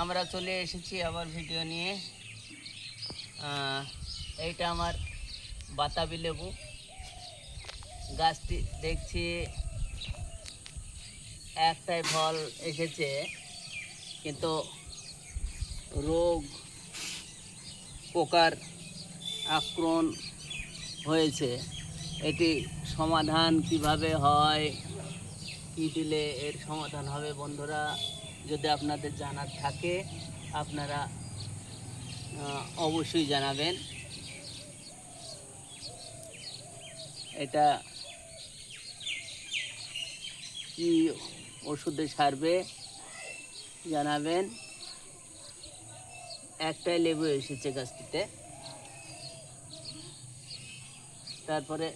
আমরা চলে এসেছি আবার ভিডিও নিয়ে। এইটা আমার বাতাবি লেবু গাছটি, দেখছি একটাই ফল এসেছে, কিন্তু রোগ পোকার আক্রমণ হয়েছে। এটি সমাধান কিভাবে হয়, কী দিলে এর সমাধান হবে বন্ধুরা, যদি আপনাদের জানার থাকে আপনারা অবশ্যই জানাবেন। এটা কি ওষুধে সারবে জানাবেন। একটাই লেবু এসেছে গাছটিতে। তারপরে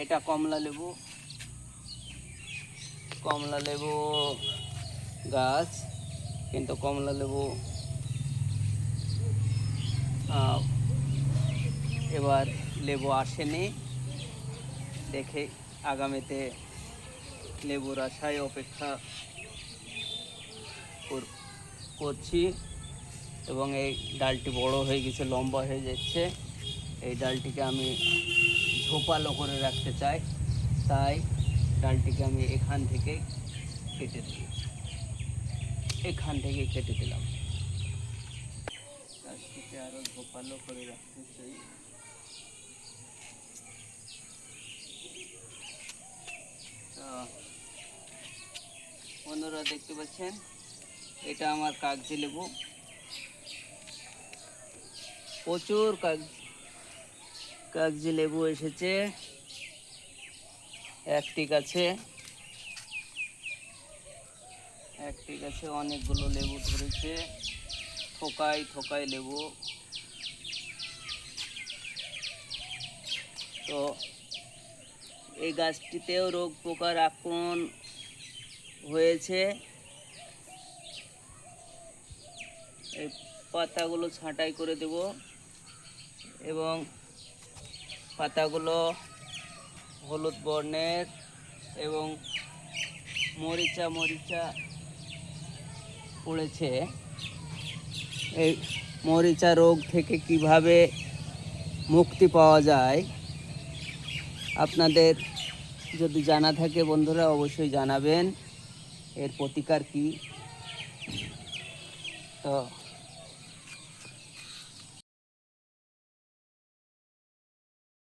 এটা কমলা লেবু গাছ, কিন্তু কমলা লেবু এবার লেবু আসেনি। দেখে আগামীতে লেবুর আশায় অপেক্ষা করছি। এবং এই ডালটি বড় হয়ে গেছে, লম্বা হয়ে যাচ্ছে। এই ডালটিকে আমি ঝোপালো করে রাখতে চাই, তাই ডালটিকে আমি এখান থেকে কেটে দিলাম। গাছটিকে আরও ঝোপালো করে রাখতে চাই। বন্ধুরা দেখতে পাচ্ছেন, এটা আমার কাগজি লেবু। প্রচুর কাগজি লেবু এসেছে। একটি গাছে অনেকগুলো লেবু ধরেছে, থোকায় লেবু। তো এই গাছটিতেও রোগ পোকার আক্রমণ হয়েছে। এই পাতাগুলো ছাঁটাই করে দেব, এবং পাতাগুলো হলুদ বর্ণের এবং মরিচা পড়েছে। এই মরিচা রোগ থেকে কিভাবে মুক্তি পাওয়া যায় আপনাদের যদি জানা থাকে বন্ধুরা অবশ্যই জানাবেন। এর প্রতিকার কি? তো